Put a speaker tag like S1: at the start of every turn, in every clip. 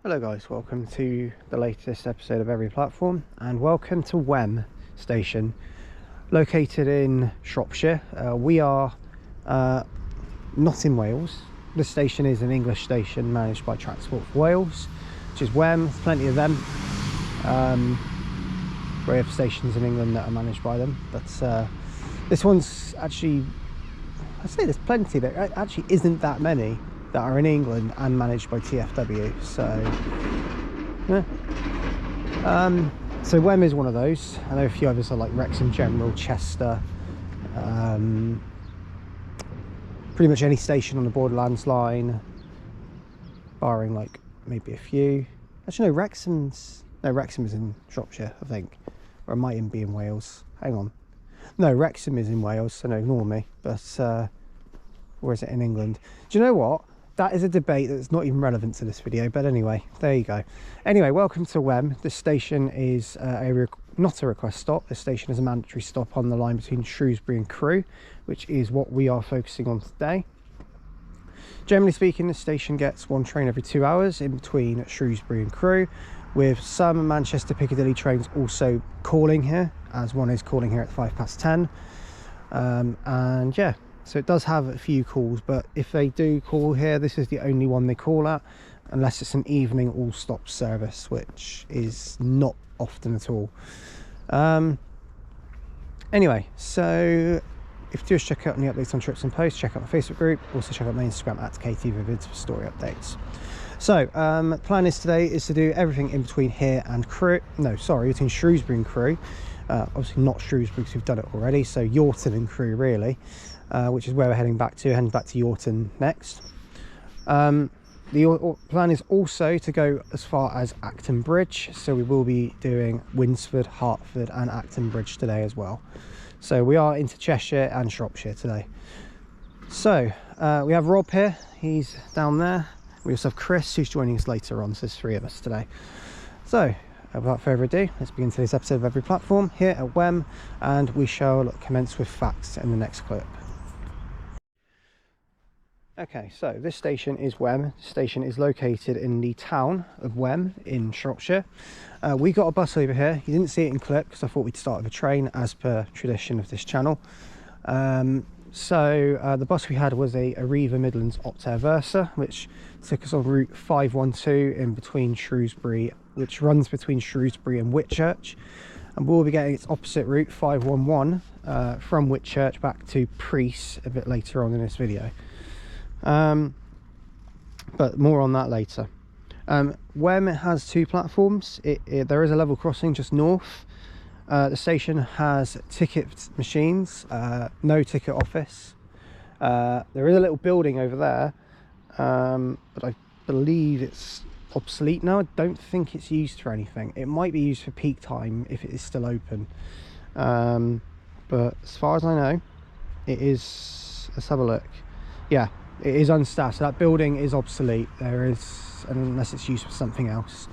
S1: Hello guys, welcome to the latest episode of Every Platform and welcome to Wem station, located in Shropshire. We are not in Wales. This station is an English station managed by Transport for Wales, which is Wem. There's plenty of them. We have stations in England that are managed by them, but this one's actually, I say there's plenty, there actually isn't that many that are in England and managed by TFW. So yeah. So Wem is one of those. I know a few others are like Wrexham General, Chester, pretty much any station on the Borderlands line, barring like maybe a few. Actually no, Wrexham is in Shropshire, I think, or it might even be in Wales. Hang on, no, Wrexham is in Wales, so no, ignore me. But or is it in England? Do you know what? That is a debate that's not even relevant to this video, but anyway, there you go. Anyway, welcome to Wem. This station is not a request stop. This station is a mandatory stop on the line between Shrewsbury and Crewe, which is what we are focusing on today. Generally speaking, this station gets one train every 2 hours in between Shrewsbury and Crewe, with some Manchester Piccadilly trains also calling here, as one is calling here at 10:05. And yeah, so it does have a few calls, but if they do call here, this is the only one they call at, unless it's an evening all stop service, which is not often at all. Anyway, so if you just check out any updates on trips and posts, check out my Facebook group, also check out my Instagram at KTVivids for story updates. So the plan is today is to do everything in between here and Crewe, between Shrewsbury and Crewe. Obviously not Shrewsbury because we've done it already, so Yorton and Crewe really, which is where we're heading back to Yorton next. The plan is also to go as far as Acton Bridge, so we will be doing Winsford, Hartford and Acton Bridge today as well. So we are into Cheshire and Shropshire today. So we have Rob here, he's down there. We also have Chris, who's joining us later on, so there's three of us today. So without further ado, let's begin today's episode of Every Platform here at Wem, and we shall commence with facts in the next clip. Okay, so this station is Wem. The station is located in the town of Wem in Shropshire. We got a bus over here. You didn't see it in clip because I thought we'd start with a train as per tradition of this channel. So the bus we had was a Arriva Midlands Optare Versa, which took us on route 512 in between Shrewsbury, which runs between Shrewsbury and Whitchurch, and we'll be getting its opposite route 511 from Whitchurch back to Preece a bit later on in this video. But more on that later. Wem has two platforms. There is a level crossing just north. The station has ticket machines, no ticket office. There is a little building over there, but I believe it's obsolete now. I don't think it's used for anything. It might be used for peak time if it is still open, but as far as I know, it is. Let's have a look. Yeah, it is unstaffed, so that building is obsolete. There is, unless it's used for something else.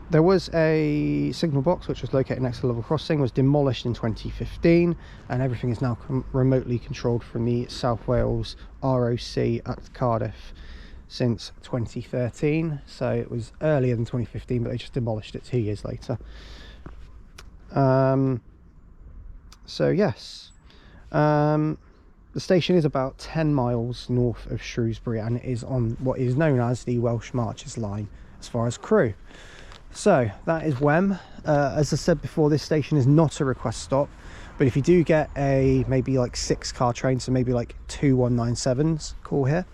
S1: There was a signal box which was located next to the level crossing, was demolished in 2015, and everything is now remotely controlled from the South Wales ROC at Cardiff since 2013. So it was earlier than 2015, but they just demolished it 2 years later. So yes, the station is about 10 miles north of Shrewsbury, and it is on what is known as the Welsh Marches line as far as Crewe. So that is Wem. As I said before, this station is not a request stop, but if you do get a maybe like 6-car train, so maybe like 2 197s call here,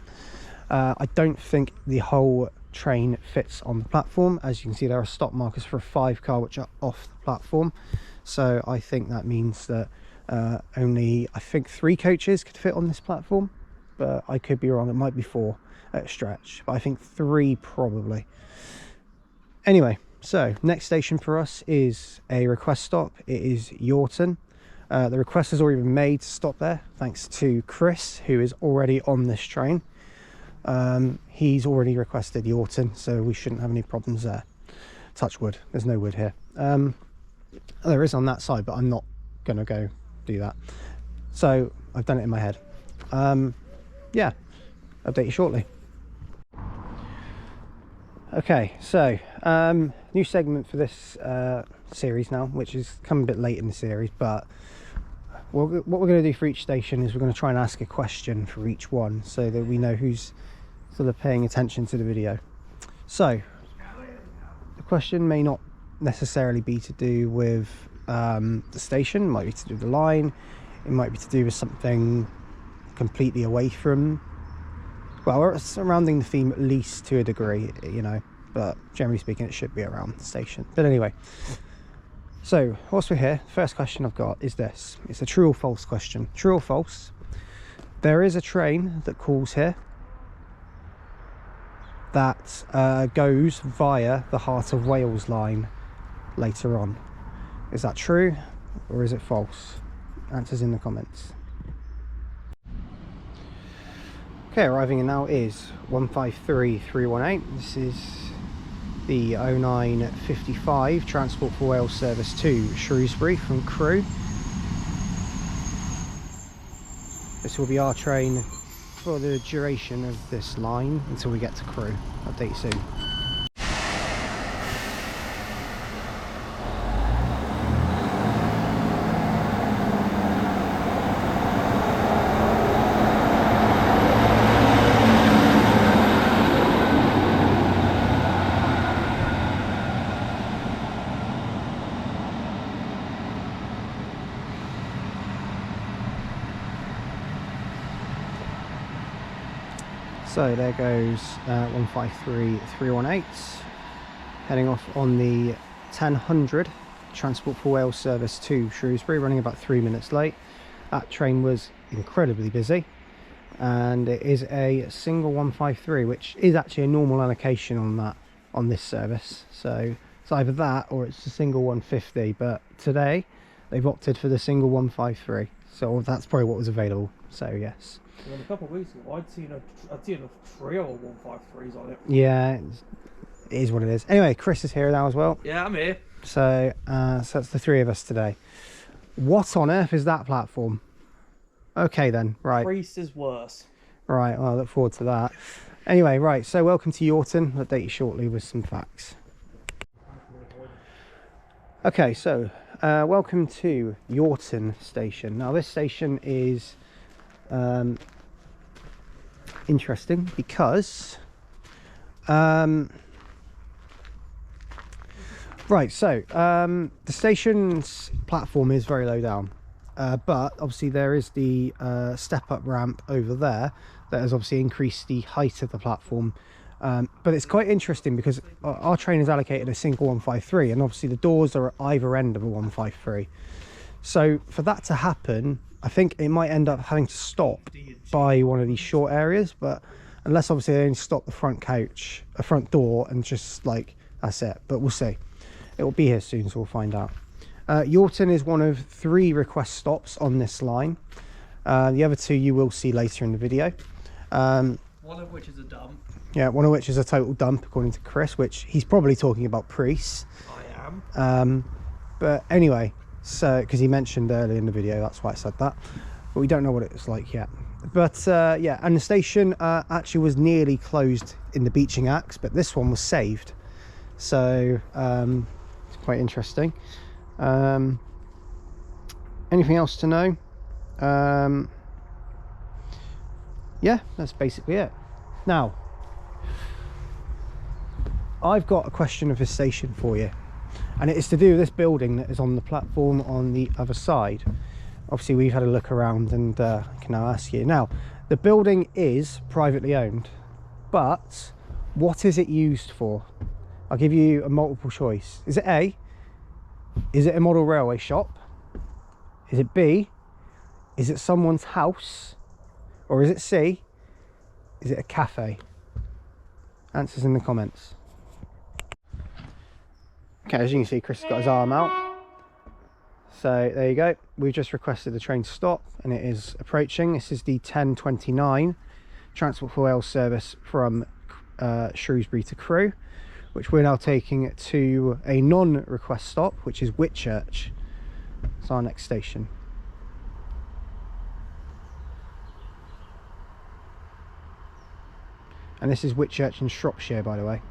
S1: I don't think the whole train fits on the platform. As you can see, there are stop markers for a 5-car which are off the platform, so I think that means that only, I think 3 coaches could fit on this platform, but I could be wrong. It might be 4 at a stretch, but I think 3 probably. Anyway, so next station for us is a request stop. It is Yorton. The request has already been made to stop there, thanks to Chris, who is already on this train. He's already requested Yorton, so we shouldn't have any problems there. Touch wood. There's no wood here. There is on that side, but I'm not going to go do that. So I've done it in my head. Yeah, update you shortly. Okay, so new segment for this series now, which is come a bit late in the series, but what we're going to do for each station is we're going to try and ask a question for each one so that we know who's sort of paying attention to the video. So the question may not necessarily be to do with the station, it might be to do with the line, it might be to do with something completely away from, well, we're surrounding the theme at least to a degree, you know, but generally speaking it should be around the station. But anyway, so whilst we're here, the first question I've got is this. It's a true or false question. True or false? There is a train that calls here that goes via the Heart of Wales line later on. Is that true or is it false? Answers in the comments. Okay, arriving in now is 153318. This is the 0955 Transport for Wales service to Shrewsbury from Crewe. This will be our train for the duration of this line until we get to Crewe. Update soon. So there goes 153318 heading off on the 1000 Transport for Wales service to Shrewsbury, running about 3 minutes late. That train was incredibly busy and it is a single 153, which is actually a normal allocation on this service. So it's either that or it's a single 150, but today they've opted for the single 153, so that's probably what was available. So yes.
S2: Well, a couple of weeks ago, I'd seen a trio of 153s on it.
S1: Yeah, it is what it is. Anyway, Chris is here now as well.
S2: Yeah, I'm here.
S1: So, so that's the three of us today. What on earth is that platform? Okay then, right.
S2: Priest is worse.
S1: Right, well, I look forward to that. Anyway, right, so welcome to Yorton. I'll update you shortly with some facts. Okay, so welcome to Yorton station. Now this station is interesting because right, so the station's platform is very low down, but obviously there is the step up ramp over there that has obviously increased the height of the platform. But it's quite interesting because our train is allocated a single 153 and obviously the doors are at either end of a 153. So for that to happen, I think it might end up having to stop by one of these short areas, but unless obviously they only stop the front coach, a front door, and just like that's it. But we'll see. It will be here soon, so we'll find out. Yorton is one of 3 request stops on this line. The other 2 you will see later in the video.
S2: One of which is a dump.
S1: Yeah, one of which is a total dump, according to Chris, which he's probably talking about priests.
S2: I am.
S1: But anyway, so because he mentioned earlier in the video, that's why I said that. But we don't know what it's like yet. But yeah, and the station actually was nearly closed in the beaching acts, but this one was saved. So it's quite interesting. Anything else to know? Yeah, that's basically it. Now, I've got a question of this station for you, and it is to do with this building that is on the platform on the other side. Obviously we've had a look around and I can now ask you. Now, the building is privately owned, but what is it used for? I'll give you a multiple choice. Is it A, is it a model railway shop? Is it B, is it someone's house? Or is it C, is it a cafe? Answers in the comments. Okay, as you can see, Chris has got his arm out. So there you go. We've just requested the train to stop and it is approaching. This is the 1029 Transport for Wales service from Shrewsbury to Crewe, which we're now taking to a non-request stop, which is Whitchurch. It's our next station. And this is Whitchurch in Shropshire, by the way.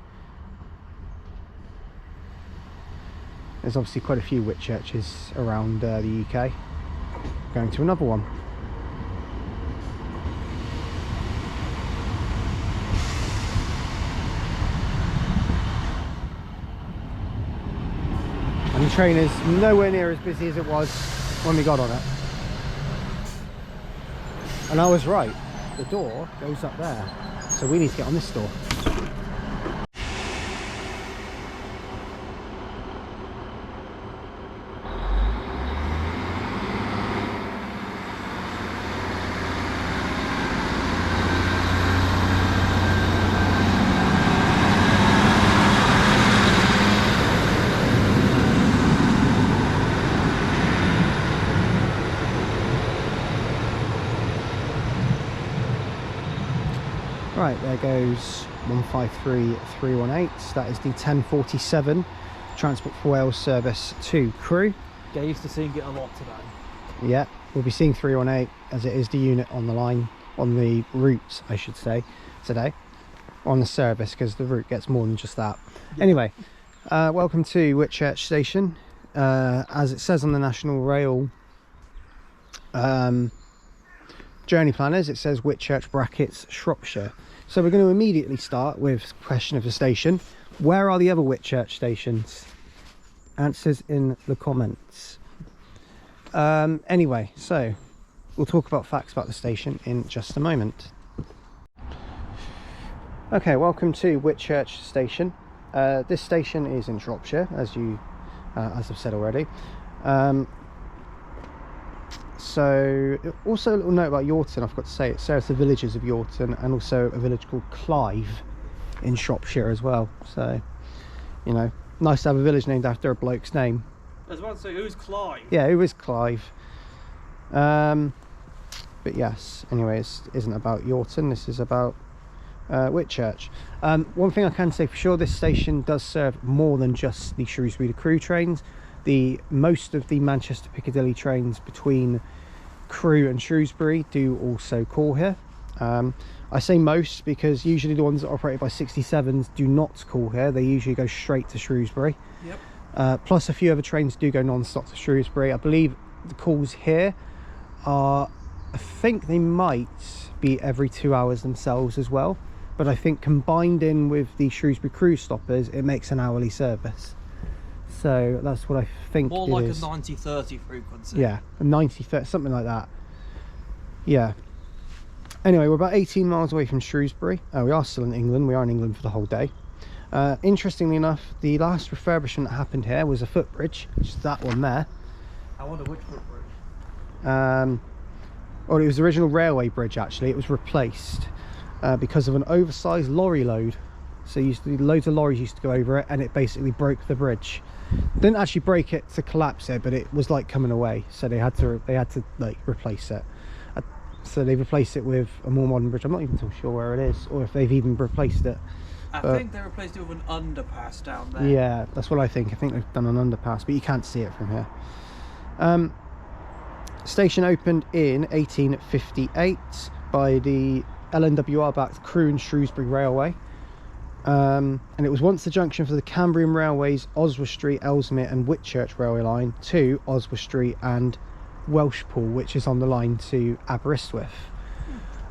S1: There's obviously quite a few Whitchurches around the UK. Going to another one. And the train is nowhere near as busy as it was when we got on it. And I was right, the door goes up there, so we need to get on this door. Right, there goes 153318. That is the 1047 Transport for Wales service to Crewe.
S2: Get used to seeing it a lot today.
S1: Yeah, we'll be seeing 318 as it is the unit on the line, on the route, I should say, today. On the service, because the route gets more than just that. Yeah. Anyway, welcome to Whitchurch Station. As it says on the National Rail journey planners, it says Whitchurch brackets Shropshire. So we're going to immediately start with question of the station. Where are the other Whitchurch stations? Answers in the comments. Anyway, so we'll talk about facts about the station in just a moment. Okay, welcome to Whitchurch Station. This station is in Shropshire, as I've said already. So also a little note about Yorton, I forgot to say it. So it's the villages of Yorton and also a village called Clive in Shropshire as well. So, you know, nice to have a village named after a bloke's name.
S2: I was about to say, who's Clive?
S1: Yeah, who is Clive? But yes, anyways, it isn't about Yorton, this is about Whitchurch. One thing I can say for sure, this station does serve more than just the Shrewsbury to Crewe trains. Most of the Manchester Piccadilly trains between Crewe and Shrewsbury do also call here. I say most because usually the ones that are operated by 67s do not call here. They usually go straight to Shrewsbury. Yep. Plus a few other trains do go non-stop to Shrewsbury. I believe the calls here are, I think they might be every 2 hours themselves as well. But I think combined in with the Shrewsbury Crewe stoppers, it makes an hourly service. So that's what I think
S2: more
S1: it
S2: like
S1: is.
S2: A 90-30 frequency.
S1: Yeah, a 90-30, something like that. Yeah. Anyway, we're about 18 miles away from Shrewsbury. We are still in England. We are in England for the whole day. Interestingly enough, the last refurbishment that happened here was a footbridge, which is that one there.
S2: I wonder which footbridge.
S1: Well, it was the original railway bridge, actually. It was replaced because of an oversized lorry load. So loads of lorries used to go over it, and it basically broke the bridge. Didn't actually break it to collapse it, but it was like coming away, so they had to like replace it. So they replaced it with a more modern bridge. I'm not even so sure where it is, or if they've even replaced it.
S2: I think they replaced it with an underpass down there.
S1: Yeah, that's what I think. I think they've done an underpass, but you can't see it from here. Station opened in 1858 by the LNWR-backed Crewe and Shrewsbury Railway. And it was once the junction for the Cambrian Railways Oswestry, Ellesmere and Whitchurch railway line to Oswestry and Welshpool, which is on the line to Aberystwyth.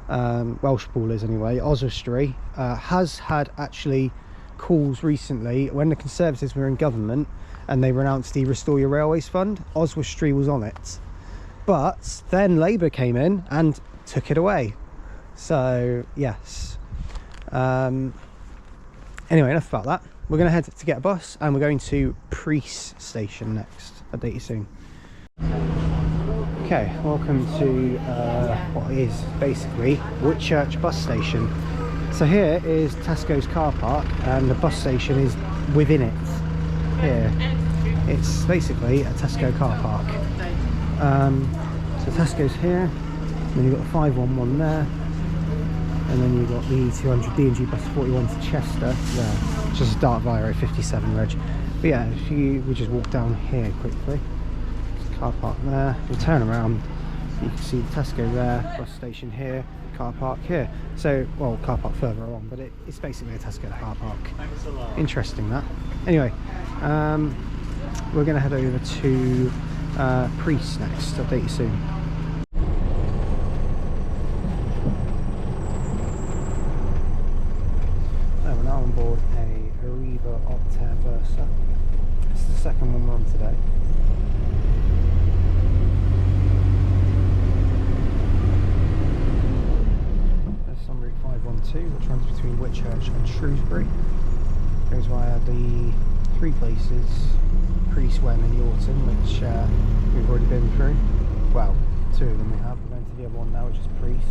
S1: Welshpool is anyway. Oswestry has had actually calls recently when the Conservatives were in government and they renounced the Restore Your Railways Fund. Oswestry was on it, but then Labour came in and took it away. So yes. Anyway, enough about that. We're going to head to get a bus and we're going to Priest Station next. Update you soon. Okay, welcome to what is basically Whitchurch bus station. So here is Tesco's car park and the bus station is within it. Here. It's basically a Tesco car park. So Tesco's here, then you've got the 511 there. And then you've got the 200 D&G bus 41 to Chester there, which is a dark via 57 reg. But yeah, if we just walk down here quickly, there's a car park there, we'll turn around, you can see the Tesco there, bus station here, car park here. So, well, car park further along, but it's basically a Tesco car park. Interesting that. Anyway, we're going to head over to Priest next. Update you soon. So we're now on board a Arriva Optare Versa. This is the second one we're on today. That's on Route 512, which runs between Whitchurch and Shrewsbury. Goes via the three places, Priest, Wen and Yorton, which we've already been through. Well, two of them we have. We're going to the other one now, which is Priest.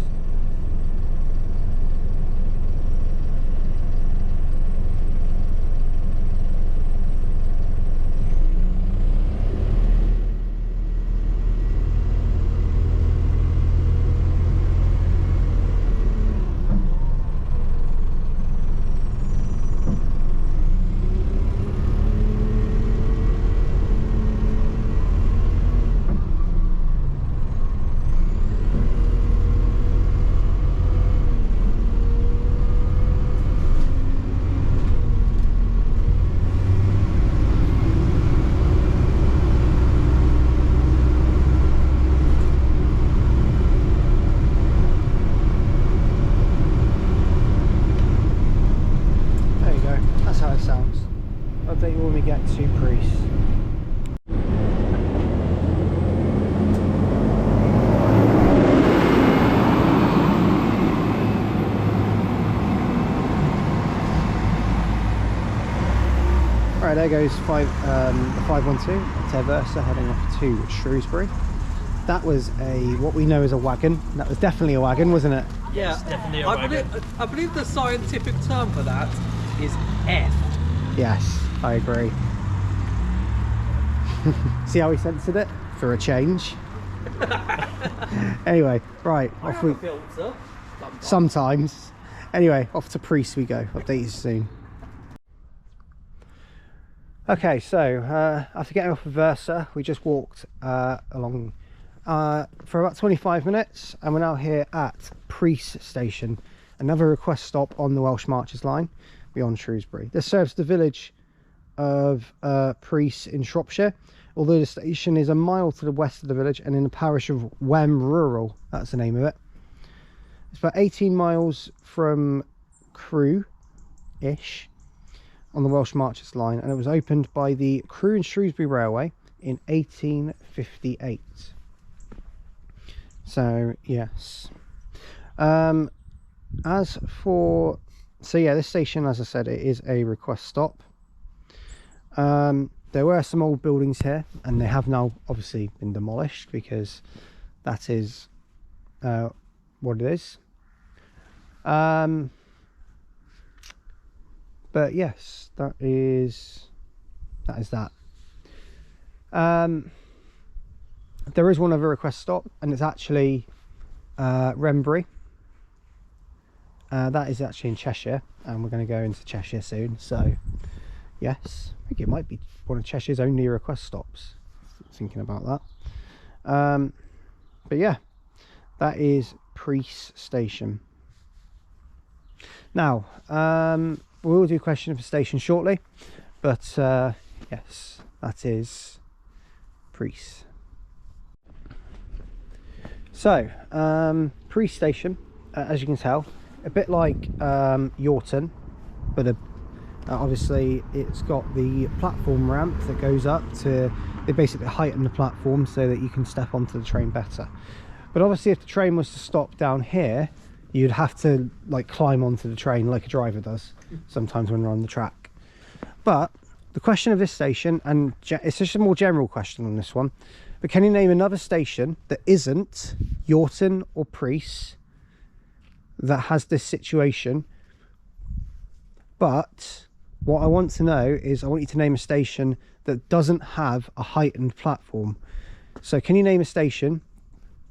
S1: Sounds. I'll update you when we get to Priest. Alright, there goes the 512 Optare Versa heading off to Shrewsbury. That was what we know as a wagon. That was definitely a wagon, wasn't it?
S2: Yeah, it's definitely a wagon. I believe the scientific term for that is F.
S1: Yes, I agree. See how he censored it? For a change. Anyway, right, off we...
S2: filter.
S1: Sometimes. Anyway, off to Priest we go. Update you soon. Okay, so after getting off of Versa, we just walked along for about 25 minutes, and we're now here at Priest Station, another request stop on the Welsh Marches line beyond Shrewsbury. This serves the village of Priest in Shropshire, although the station is a mile to the west of the village and in the parish of Wem Rural. That's the name of it. It's about 18 miles from Crewe-ish on the Welsh Marches line, and it was opened by the Crewe and Shrewsbury Railway in 1858. So yes. As for... So yeah, this station, as I said, it is a request stop. There were some old buildings here, and they have now obviously been demolished because that is what it is. But yes, that is that. There is one other request stop, and it's actually Wrenbury. That is actually in Cheshire, and we're going to go into Cheshire soon. So yes, I think it might be one of Cheshire's only request stops, thinking about that. But yeah, that is Priest Station. Now we will do question for station shortly, but yes, that is Priest. So Priest Station, as you can tell, a bit like Yorton, but obviously it's got the platform ramp that goes up to... They basically heighten the platform so that you can step onto the train better. But obviously if the train was to stop down here, you'd have to like climb onto the train like a driver does sometimes when we're on the track. But the question of this station, and it's just a more general question on this one, but can you name another station that isn't Yorton or Priest that has this situation? But what I want to know is, I want you to name a station that doesn't have a heightened platform. So can you name a station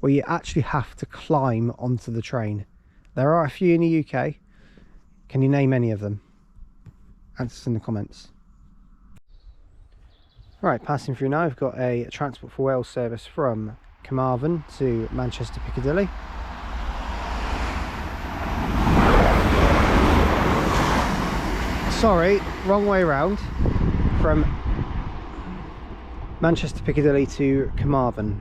S1: where you actually have to climb onto the train? There are a few in the UK. Can you name any of them? Answers in the comments. Right, passing through now, we've got a Transport for Wales service from Carmarthen to Manchester Piccadilly. Sorry, wrong way round. From Manchester Piccadilly to Carmarthen.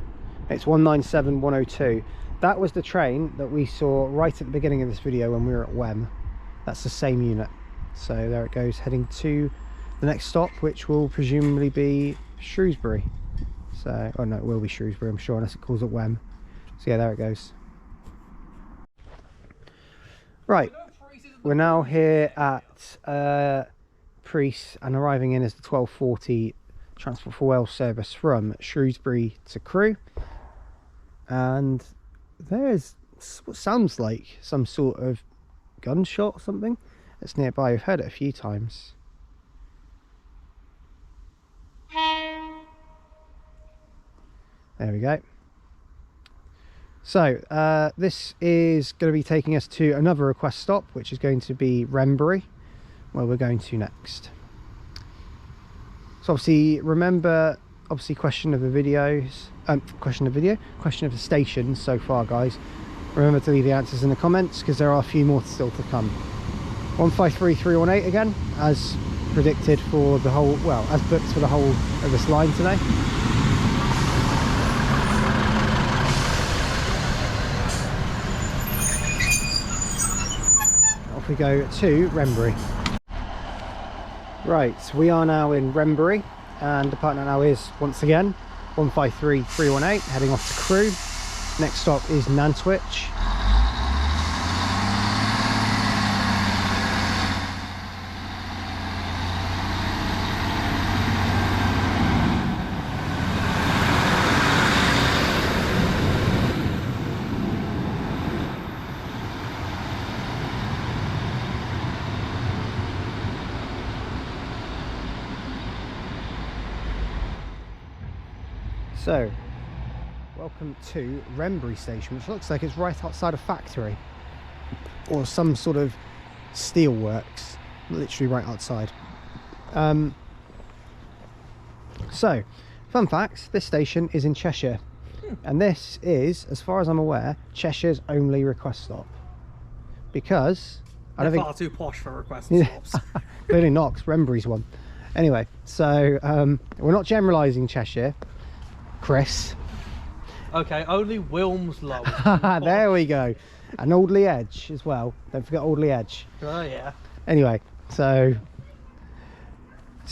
S1: It's 197102. That was the train that we saw right at the beginning of this video when we were at Wem. That's the same unit. So there it goes, heading to the next stop, which will presumably be Shrewsbury. So, oh no, it will be Shrewsbury, I'm sure, unless it calls it Wem. So yeah, there it goes. Right, we're now here at Priest and arriving in as the 1240 Transport for Wales service from Shrewsbury to Crewe. And there's what sounds like some sort of gunshot or something that's nearby. I've heard it a few times. There we go. So this is going to be taking us to another request stop, which is going to be Wrenbury, where we're going to next. So obviously, remember, question of the videos, question of the stations so far, guys. Remember to leave the answers in the comments, because there are a few more still to come. 153318 again, as predicted for the whole, well, as booked for the whole of this line today. Off we go to Wrenbury. Right, so we are now in Wrenbury, and the partner now is, once again, 153318, heading off to Crewe. Next stop is Nantwich. So, welcome to Wrenbury station, which looks like it's right outside a factory or some sort of steelworks, literally right outside. So, fun facts, this station is in Cheshire, and this is, as far as I'm aware, Cheshire's only request stop, because I don't think
S2: far too posh for request stops.
S1: Clearly not, 'cause Wrenbury's one. Anyway, so we're not generalising Cheshire, Chris.
S2: Okay, only Wilmslow.
S1: There we go. And Aldley Edge as well. Don't forget Aldley Edge.
S2: Oh yeah.
S1: Anyway, so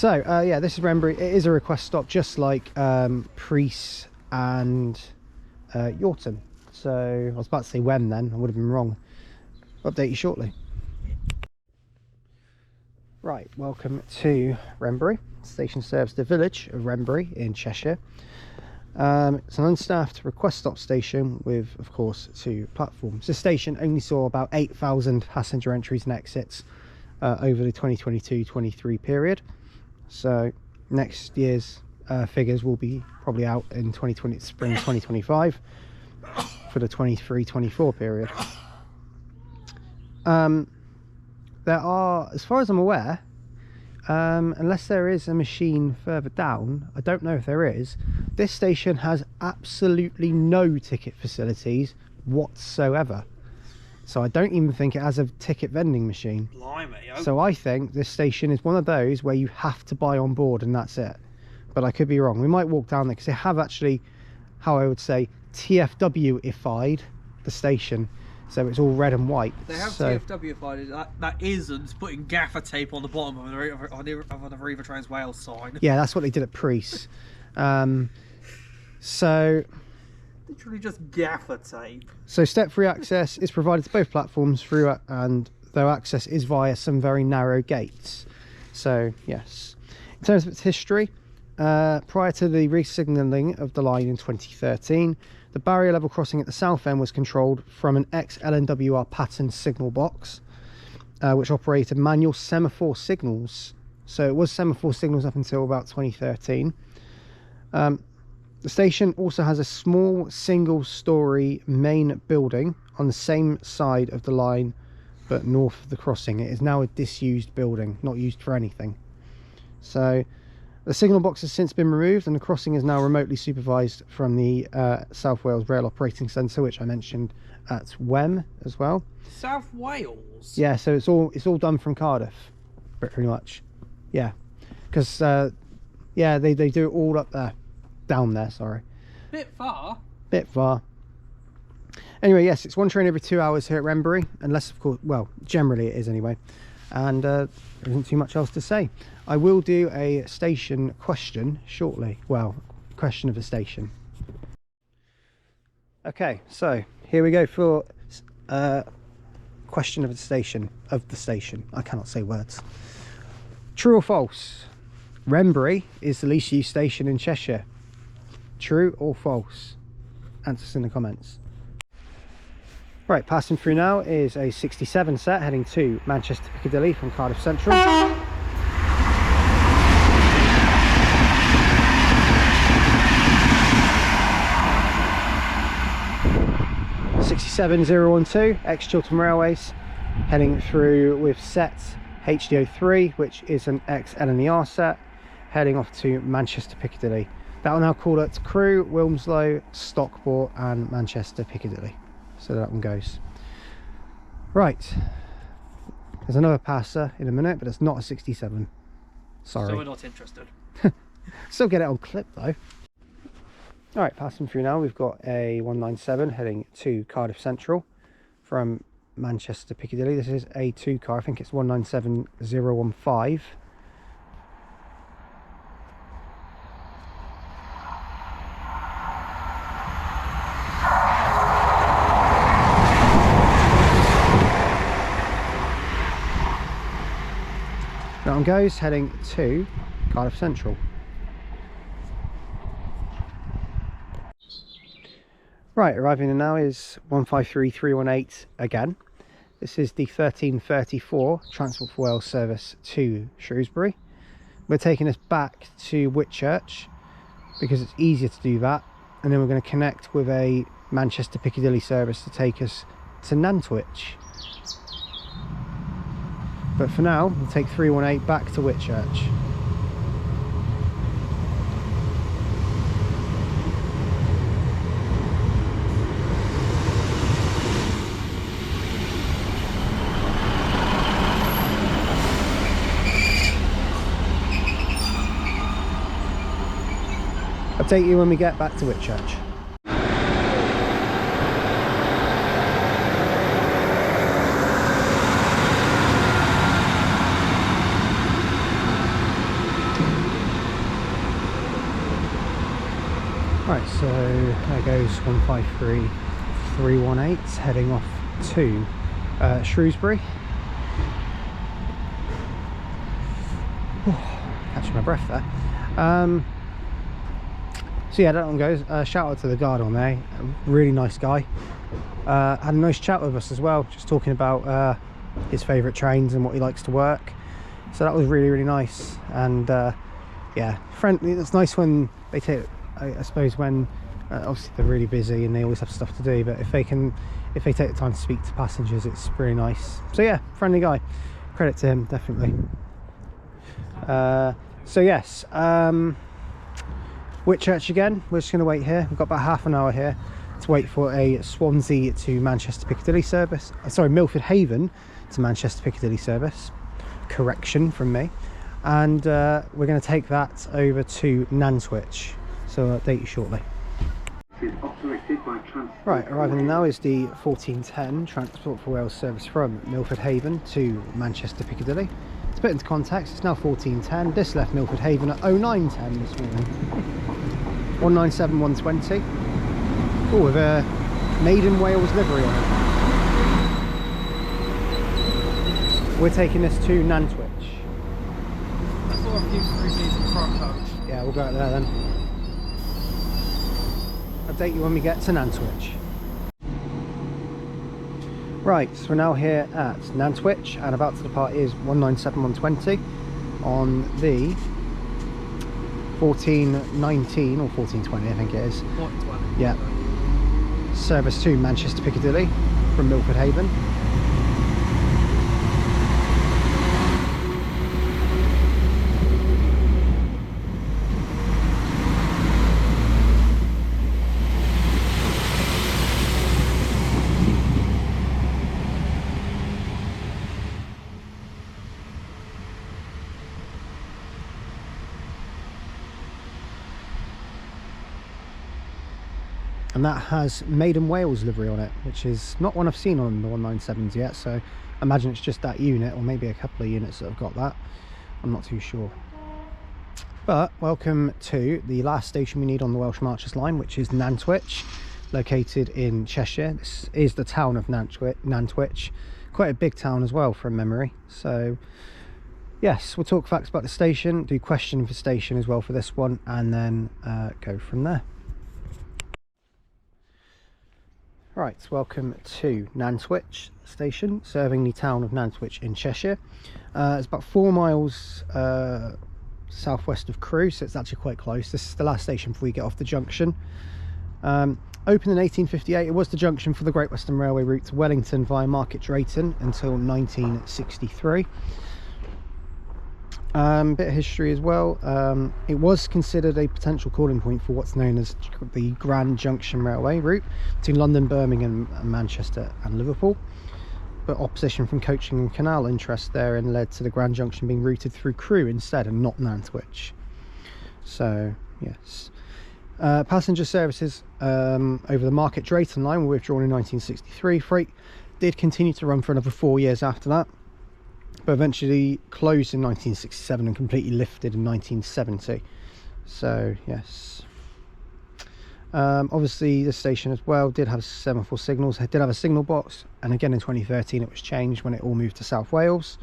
S1: yeah, this is Wrenbury. It is a request stop, just like Priest and Yorton. So I was about to say Wem then, I would have been wrong. Update you shortly. Right, welcome to Wrenbury. Station serves the village of Wrenbury in Cheshire. It's an unstaffed request stop station with, of course, 2 platforms. The station only saw about 8,000 passenger entries and exits over the 2022-23 period. So next year's figures will be probably out in spring 2025 for the 23-24 period. There are, as far as I'm aware, unless there is a machine further down, I don't know if there is, this station has absolutely no ticket facilities whatsoever. So I don't even think it has a ticket vending machine.
S2: Blimey,
S1: so I think this station is one of those where you have to buy on board and that's it. But I could be wrong. We might walk down there, because they have actually, how I would say, TFW-ified the station. So it's all red and white.
S2: They have TFW-ified. That isn't putting gaffer tape on the bottom of the River Trans Wales sign.
S1: Yeah, that's what they did at Priest. So
S2: literally just gaffer tape.
S1: So step-free access is provided to both platforms through, and though access is via some very narrow gates. So yes, in terms of its history, prior to the re-signalling of the line in 2013, the barrier level crossing at the south end was controlled from an ex-LNWR pattern signal box, which operated manual semaphore signals. So it was semaphore signals up until about 2013. The station also has a small single-storey main building on the same side of the line, but north of the crossing. It is now a disused building, not used for anything. So the signal box has since been removed, and the crossing is now remotely supervised from the South Wales Rail Operating Centre, which I mentioned at Wem as well.
S2: South Wales?
S1: Yeah, so it's all done from Cardiff, pretty much. Yeah, because yeah, they do it all up there. down there, sorry.
S2: Bit far.
S1: Bit far. Anyway, yes, it's one train every 2 hours here at Wrenbury, unless, of course, well, generally it is anyway. And there isn't too much else to say. I will do a station question shortly. Well, question of the station. Okay, so here we go for question of the station. I cannot say words. True or false? Wrenbury is the least used station in Cheshire. True or false? Answers in the comments. Right, passing through now is a 67 set heading to Manchester Piccadilly from Cardiff Central. 67012 ex-Chiltern Railways heading through with set HD03, which is an ex-LNER set, heading off to Manchester Piccadilly. That will now call at Crewe, Wilmslow, Stockport and Manchester Piccadilly. So that one goes. Right, there's another passer in a minute, but it's not a 67. Sorry.
S2: So we're not interested.
S1: Still get it on clip though. Alright, passing through now, we've got a 197 heading to Cardiff Central from Manchester Piccadilly. This is a 2 car, I think it's 197015. That one goes heading to Cardiff Central. Right, arriving in now is 153318 again. This is the 1334 Transport for Wales service to Shrewsbury. We're taking this back to Whitchurch because it's easier to do that, and then we're going to connect with a Manchester Piccadilly service to take us to Nantwich. But for now, we'll take 318 back to Whitchurch. Update you when we get back to Whitchurch. Right, so there goes 153318 heading off to Shrewsbury. Catching my breath there. So yeah, that one goes. Shout out to the guard on there, a really nice guy. Had a nice chat with us as well, just talking about his favourite trains and what he likes to work. So that was really, really nice. And yeah, friendly. It's nice when they take, I suppose when obviously they're really busy and they always have stuff to do, but if they take the time to speak to passengers, it's really nice. So yeah, friendly guy. Credit to him, definitely. So yes. Whitchurch again, we're just going to wait here. We've got about half an hour here to wait for a Swansea to Manchester Piccadilly service. Sorry, Milford Haven to Manchester Piccadilly service. Correction from me. And we're going to take that over to Nantwich. So I'll update you shortly. Right, arriving now is the 1410 Transport for Wales service from Milford Haven to Manchester Piccadilly. To put into context, it's now 1410. This left Milford Haven at 0910 this morning. 197120. Oh, with a Made in Wales livery on it. We're taking this to Nantwich.
S2: I saw a few 3Gs in front coach.
S1: Yeah, we'll go out there then. Update you when we get to Nantwich. Right, so we're now here at Nantwich and about to depart is 197120 on the 1419 or 1420 I think it is.
S2: 1420.
S1: Yeah. Service to Manchester Piccadilly from Milford Haven. and that has Made in Wales livery on it, which is not one I've seen on the 197s yet, so I imagine it's just that unit, or maybe a couple of units that have got that. I'm not too sure. But welcome to the last station we need on the Welsh Marchers line, which is Nantwich, located in Cheshire. This is the town of Nantwich, quite a big town as well from memory. So yes, we'll talk facts about the station, do question for station as well for this one, and then go from there. Right, welcome to Nantwich station, serving the town of Nantwich in Cheshire. It's about 4 miles southwest of Crewe, so it's actually quite close. This is the last station before we get off the junction. Opened in 1858, it was the junction for the Great Western Railway route to Wellington via Market Drayton until 1963. Bit of history as well. It was considered a potential calling point for what's known as the Grand Junction Railway route between London, Birmingham, and Manchester and Liverpool, but opposition from coaching and canal interest therein led to the Grand Junction being routed through Crewe instead and not Nantwich. So yes, passenger services over the Market Drayton line were withdrawn in 1963. Freight did continue to run for another 4 years after that, but eventually closed in 1967 and completely lifted in 1970. So yes, obviously this station as well did have semaphore signals. It did have a signal box, and again in 2013 it was changed when it all moved to South Wales.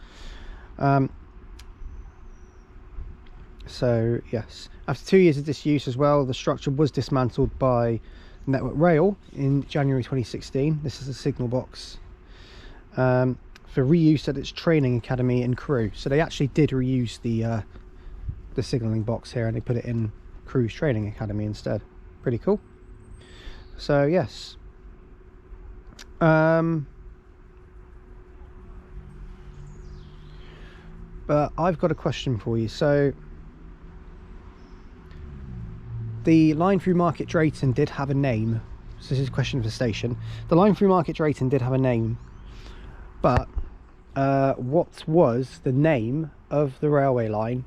S1: So yes, after 2 years of disuse as well, the structure was dismantled by Network Rail in January 2016. This is a signal box for reuse at its training academy in Crewe. So they actually did reuse the signalling box here, and they put it in Crewe's training academy instead. Pretty cool. So yes, but I've got a question for you. So the line through Market Drayton did have a name. So this is a question for the station. The line through Market Drayton did have a name, but what was the name of the railway line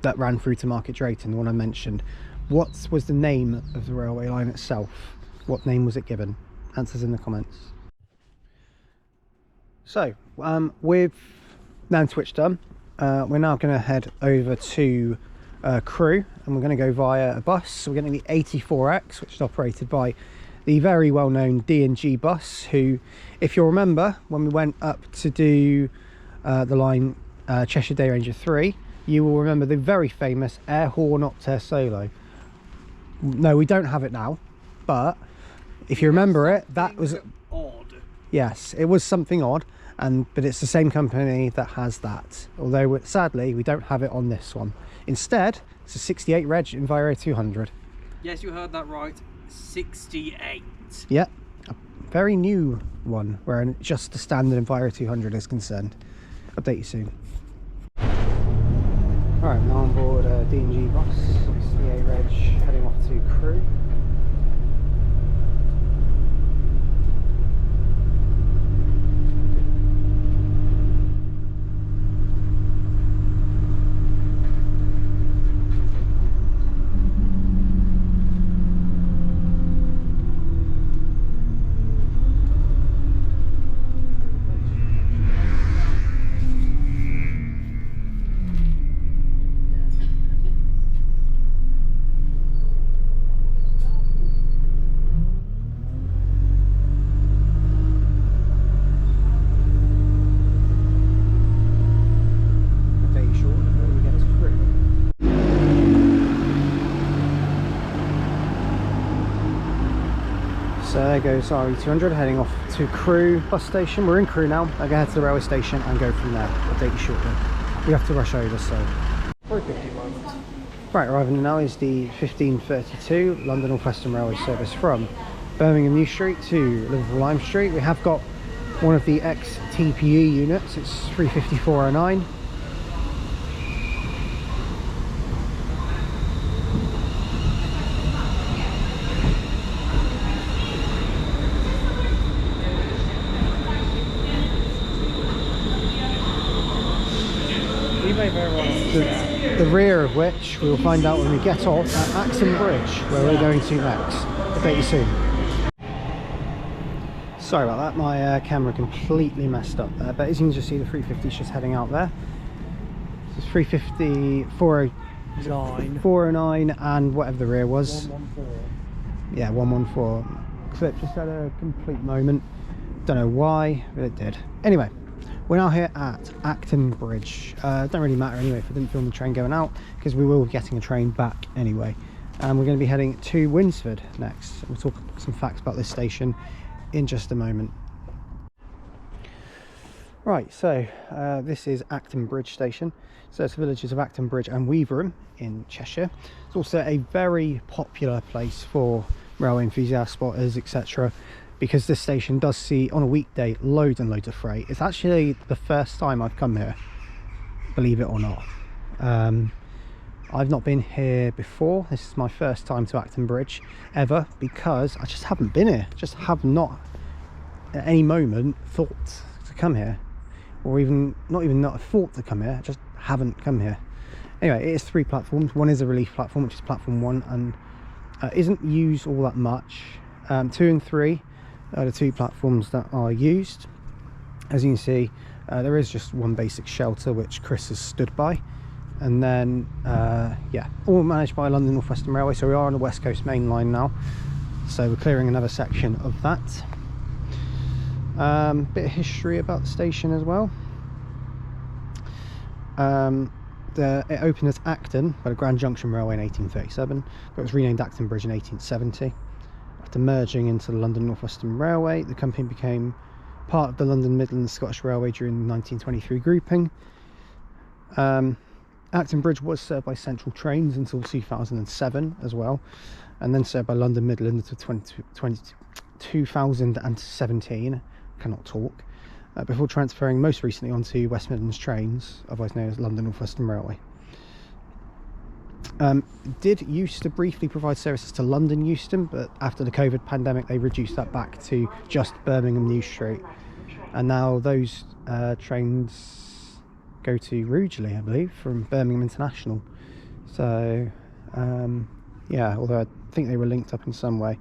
S1: that ran through to Market Drayton, the one I mentioned? What was the name of the railway line itself? What name was it given? Answers in the comments. So with Nantwich done, we're now going to head over to Crewe, and we're going to go via a bus. So we're getting the 84X, which is operated by the very well-known D&G bus, who, if you'll remember, when we went up to do the line Cheshire Day Ranger 3, you will remember the very famous air horn octave solo. No, we don't have it now, but if you remember it, that was
S2: odd.
S1: Yes, it was something odd, but it's the same company that has that, although sadly we don't have it on this one. Instead, it's a 68 reg Enviro 200.
S2: Yes, you heard that right. 68.
S1: Yep, a very new one where just the standard Enviro 200 is concerned. Update you soon. Alright, now on board D&G bus, 68 reg, heading off to Crewe. So there goes RE200 heading off to Crewe bus station. We're in Crewe now. I'll go head to the railway station and go from there. Update you shortly. We have to rush over, so. Right, arriving now is the 1532 London North Western Railway service from Birmingham New Street to Liverpool Lime Street. We have got one of the ex-TPE units. It's 35409. The rear of which we will find out when we get off at Acton Bridge, where we're going to next. Update you soon. Sorry about that, my camera completely messed up there, but as you can just see, the 350 is just heading out there. So it's 350, 409 and whatever the rear was.
S2: 114.
S1: Yeah, 114. Clip just had a complete moment. Don't know why, but it did. Anyway, we're now here at Acton Bridge. Don't really matter anyway if I didn't film the train going out, because we will be getting a train back anyway. And we're going to be heading to Winsford next. We'll talk some facts about this station in just a moment. Right, so this is Acton Bridge station. So it's the villages of Acton Bridge and Weaverham in Cheshire. It's also a very popular place for railway enthusiasts, spotters, etc., because this station does see on a weekday loads and loads of freight. It's actually the first time I've come here, believe it or not. I've not been here before. This is my first time to Acton Bridge ever, because I just haven't been here. Just have not at any moment thought to come here, or not even a thought to come here. I just haven't come here. Anyway, it is 3 platforms. One is a relief platform, which is platform 1, and isn't used all that much. 2 and 3 are the 2 platforms that are used. As you can see, there is just one basic shelter which Chris has stood by, and then yeah, all managed by London North Western Railway. So we are on the West Coast Main Line now, so we're clearing another section of that. Bit of history about the station as well. It opened as Acton by the Grand Junction Railway in 1837, but it was renamed Acton Bridge in 1870. After merging into the London North Western Railway, the company became part of the London Midlands Scottish Railway during the 1923 grouping. Acton Bridge was served by Central Trains until 2007 as well, and then served by London Midland until 2017. Cannot talk. Before transferring most recently onto West Midlands Trains, otherwise known as London North Western Railway. Did used to briefly provide services to London Euston, but after the COVID pandemic they reduced that back to just Birmingham New Street, and now those trains go to Rugeley, I believe, from Birmingham International. So yeah, although I think they were linked up in some way.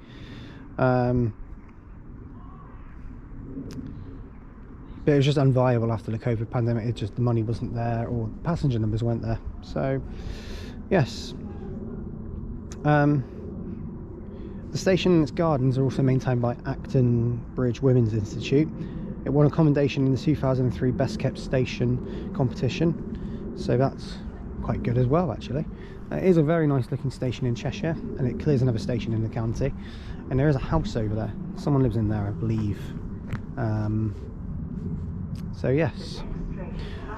S1: But it was just unviable after the COVID pandemic. It just, the money wasn't there, or passenger numbers weren't there. So yes, the station and its gardens are also maintained by Acton Bridge Women's Institute. It won a commendation in the 2003 Best Kept Station competition, so that's quite good as well, actually. It is a very nice looking station in Cheshire, and it clears another station in the county. And there is a house over there. Someone lives in there, I believe. So yes,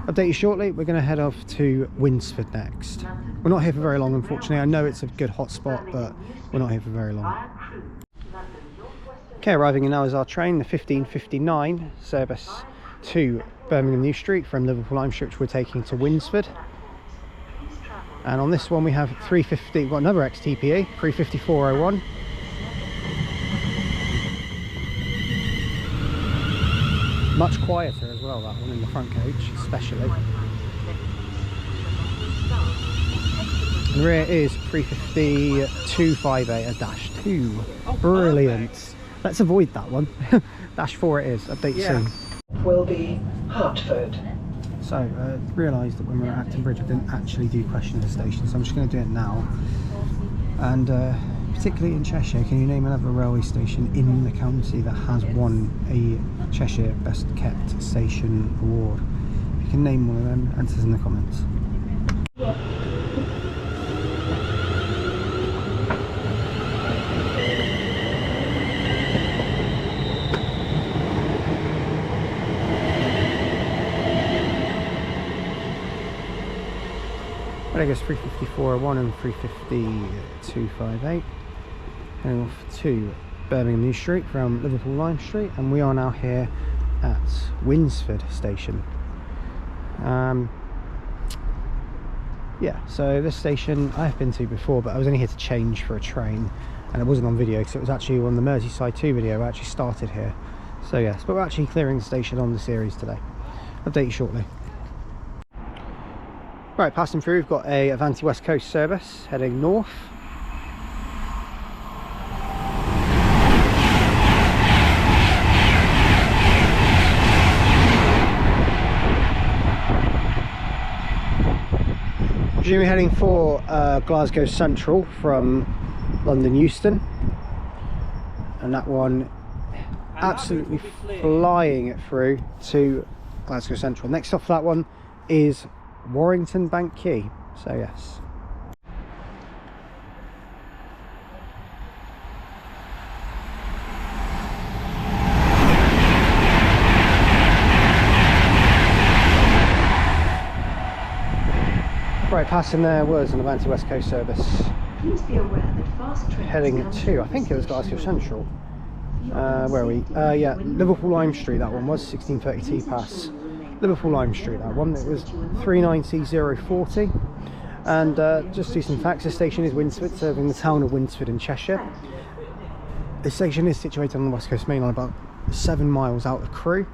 S1: update you shortly. We're going to head off to Winsford next. We're not here for very long, unfortunately. I know it's a good hotspot, but we're not here for very long. Okay, arriving now is our train, the 1559 service to Birmingham New Street from Liverpool Lime Street, which we're taking to Winsford. And on this one we have 350, we've got another XTPE, 35401. Much quieter as well, that one in the front coach, especially. The rear is 350-258-2. Brilliant. Perfect. Let's avoid that one. -4 it is. Update you soon.
S3: Will be Hartford.
S1: So, realised that when we were at Acton Bridge I didn't actually do question of the station, so I'm just going to do it now. And particularly in Cheshire, can you name another railway station in the county that has won a Cheshire Best Kept Station award? If you can name one of them, answers in the comments. I think it's 35401 and 350-258. Going off to Birmingham New Street from Liverpool Lime Street, and we are now here at Winsford station. Yeah, so this station I have been to before, but I was only here to change for a train, and it wasn't on video because it was actually on the Merseyside 2 video. I actually started here. So yes, but we're actually clearing the station on the series today. Update you shortly. Right, passing through, we've got a Avanti West Coast service heading north. Presumably heading for Glasgow Central from London Euston, and that one absolutely flying it through to Glasgow Central. Next off that one is Warrington Bank Quay, so yes. Right, passing there was an Avanti West Coast service
S3: Please be aware that fast trains
S1: heading to, I think it was Glasgow Central. Where are we? Yeah, Liverpool Lime Street, that one was 1630T pass. Liverpool Lime Street, that one. It was 390,040. And just do some facts. This station is Winsford, serving the town of Winsford in Cheshire. This station is situated on the West Coast Main Line, about 7 miles out of Crewe.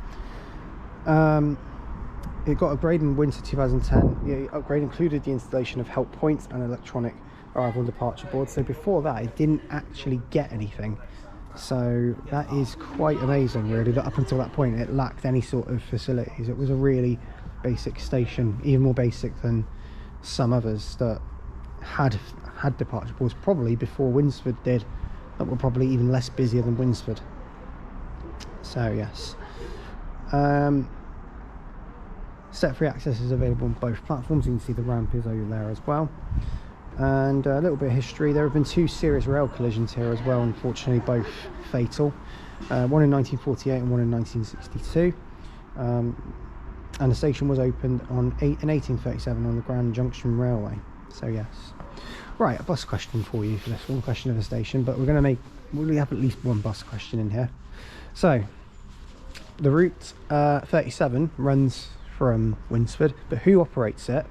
S1: It got upgraded in winter 2010. The upgrade included the installation of help points and electronic arrival and departure boards. So before that, it didn't actually get anything. So that is quite amazing, really, that up until that point it lacked any sort of facilities. It was a really basic station, even more basic than some others that had departure boards, probably before Winsford did, that were probably even less busier than Winsford. So yes. Step free access is available on both platforms. You can see the ramp is over there as well. And a little bit of history. There have been 2 serious rail collisions here as well, unfortunately both fatal. One in 1948 and one in 1962. And the station was opened in 1837 on the Grand Junction Railway. So yes. Right, a bus question for you for this one, question of the station, but we'll have at least one bus question in here. So the route 37 runs from Winsford, but who operates it?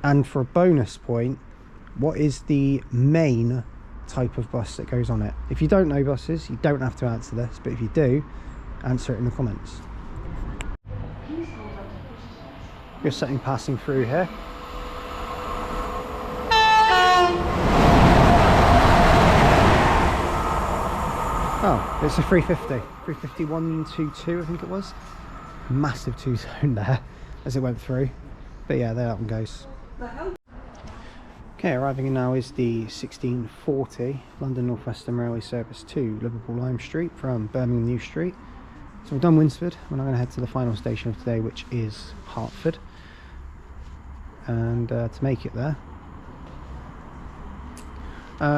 S1: And for a bonus point, what is the main type of bus that goes on it? If you don't know buses, you don't have to answer this, but if you do, answer it in the comments. You're setting passing through here. Oh, it's a 350. 35122, I think it was. Massive 2-zone there as it went through. But yeah, there that one goes. Okay, arriving in now is the 1640 London North Western Railway service to Liverpool Lime Street from Birmingham New Street. So we've done Winsford. We're now going to head to the final station of today, which is Hartford. And to make it there,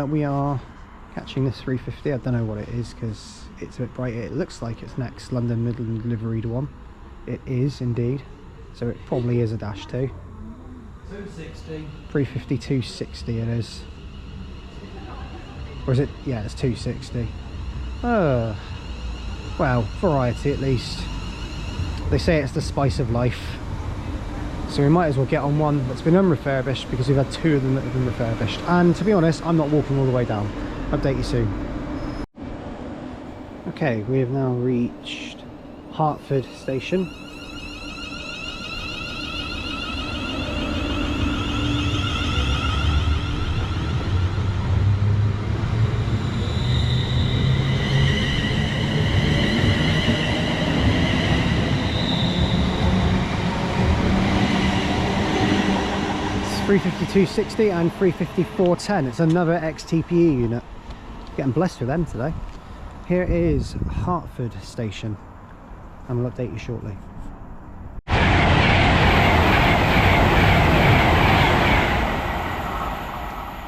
S1: we are catching this 350. I don't know what it is because it's a bit bright. It looks like it's next London Midland liveried one. It is indeed. So it probably is a dash 2.
S2: 260.
S1: 350 260 it is. Or is it? Yeah, it's 260. Well, variety at least. They say it's the spice of life. So we might as well get on one that's been unrefurbished, because we've had 2 of them that have been refurbished. And to be honest, I'm not walking all the way down. Update you soon. Okay, we have now reached Hartford station. It's 350/260 and 350/410. It's another XTPE unit. Getting blessed with them today. Here is Hartford station, and we'll update you shortly.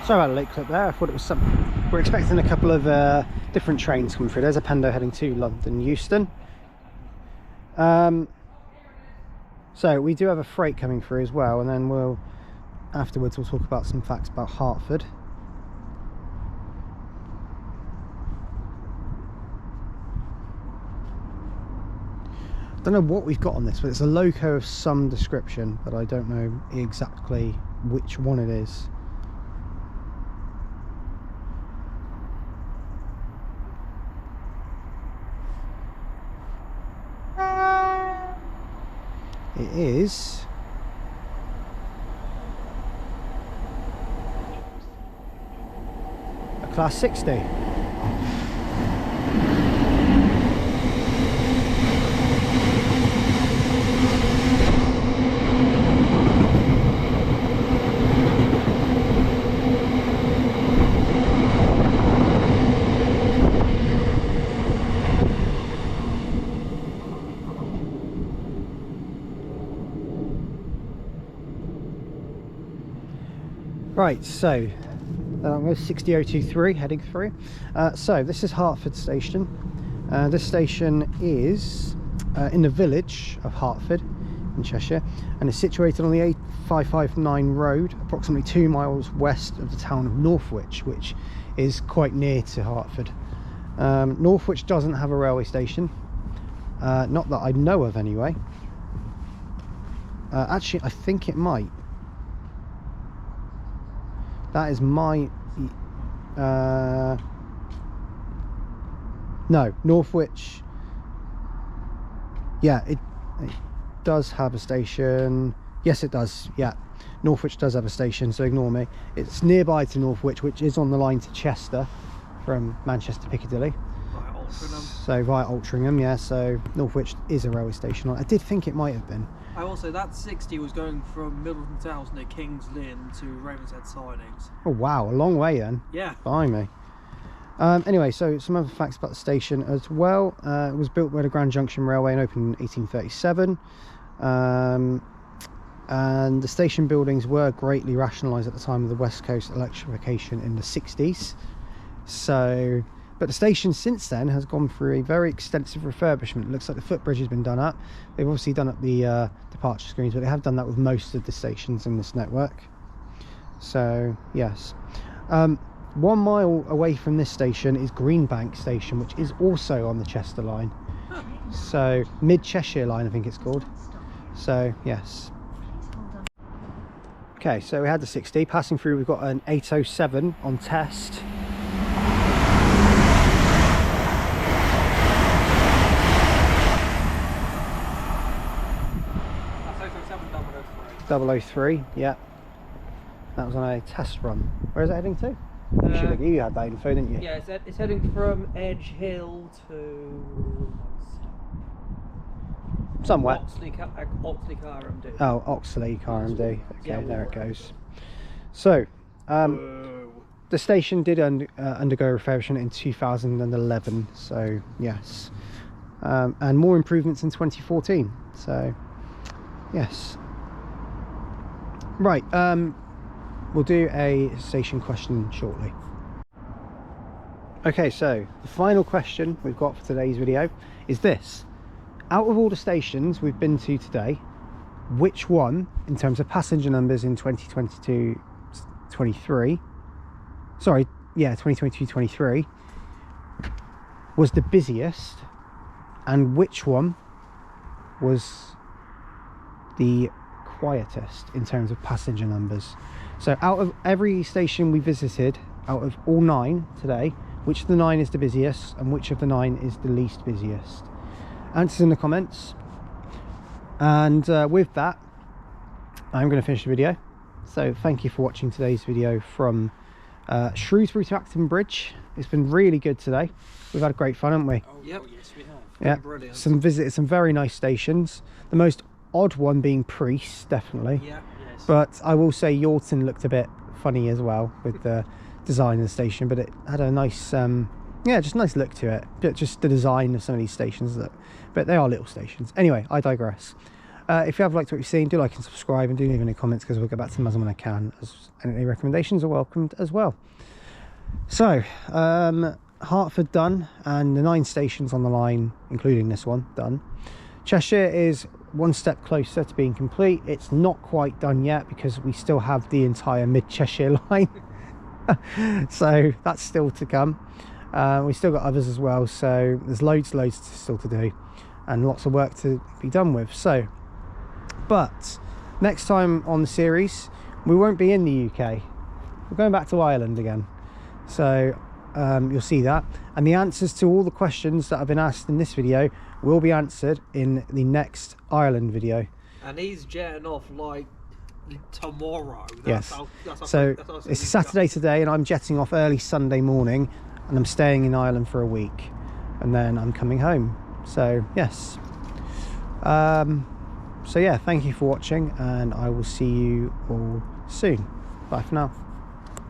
S1: Sorry about a late clip there. I thought it was some. We're expecting a couple of different trains coming through. There's a Pendo heading to London Euston. So we do have a freight coming through as well, and then afterwards we'll talk about some facts about Hartford. I don't know what we've got on this, but it's a loco of some description, but I don't know exactly which one it is. It is class 60. Right, so I'm going 60023 heading through. So this is Hartford station. This station is in the village of Hartford in Cheshire, and it's situated on the A559 road, approximately 2 miles west of the town of Nantwich, which is quite near to Hartford. Nantwich doesn't have a railway station, not that I know of anyway. Actually, I think it might. That is my no, Nantwich, yeah, it does have a station. Yes, it does. Yeah, Nantwich does have a station, so ignore me. It's nearby to Nantwich, which is on the line to Chester from Manchester Piccadilly.
S2: Right, Altrincham.
S1: So via Altrincham, yeah, so Nantwich is a railway station. I did think it might have been.
S2: I will say that 60 was going from Middleton Towers near King's Lynn to Ravenshead Sidings.
S1: Oh wow, a long way then.
S2: Yeah.
S1: Blimey. Anyway, so some other facts about the station as well. It was built by the Grand Junction Railway and opened in 1837. And the station buildings were greatly rationalised at the time of the West Coast electrification in the 60s. So, but the station since then has gone through a very extensive refurbishment. It looks like the footbridge has been done up. They've obviously done up the departure screens, but they have done that with most of the stations in this network. So, yes. 1 mile away from this station is Greenbank Station, which is also on the Chester line. So, Mid-Cheshire line, I think it's called. So, yes. Okay, so we had the 60. Passing through, we've got an 807 on test. That's 003, yeah. That was on a test run. Where is it heading to? You had that info, didn't you?
S2: Yeah, it's heading from Edge Hill to
S1: Somewhere.
S2: Oxley RMD.
S1: Oh, Oxley RMD. Okay,
S2: Yeah,
S1: there it goes. So, the station did undergo refurbishment in 2011. So, yes. And more improvements in 2014. So, yes. Right. We'll do a station question shortly. Okay, so the final question we've got for today's video is this. Out of all the stations we've been to today, which one, in terms of passenger numbers in 2022-23, sorry, yeah, 2022-23, was the busiest, and which one was the quietest in terms of passenger numbers? So out of every station we visited, out of all 9 today, which of the 9 is the busiest and which of the 9 is the least busiest? Answers in the comments. And with that, I'm going to finish the video. So thank you for watching today's video from Shrewsbury to Acton Bridge. It's been really good today. We've had great fun, haven't we?
S2: Oh, yep. Yes, we have.
S1: Yeah,
S2: Brilliant.
S1: visited some very nice stations. The most odd one being Priest, definitely.
S2: Yeah. Yes.
S1: But I will say Yorton looked a bit funny as well with the design of the station, but it had a nice yeah, just nice look to it. But just the design of some of these stations, but they are little stations. Anyway, I digress. If you have liked what you've seen, do like and subscribe, and do leave any comments, because we'll get back to them as and when I can, and any recommendations are welcomed as well. So Hartford done, and the 9 stations on the line, including this one, done. Cheshire is one step closer to being complete. It's not quite done yet because we still have the entire Mid-Cheshire line. So that's still to come. We still got others as well, so there's loads still to do and lots of work to be done with. So, but next time on the series we won't be in the UK, we're going back to Ireland again. So you'll see that, and the answers to all the questions that have been asked in this video will be answered in the next Ireland video.
S2: And he's jetting off like tomorrow.
S1: Yes.
S2: That's how
S1: So
S2: that's how
S1: it's
S2: soon we
S1: Saturday today, and I'm jetting off early Sunday morning, and I'm staying in Ireland for a week, and then I'm coming home. So yes. So yeah, thank you for watching, and I will see you all soon. Bye for now.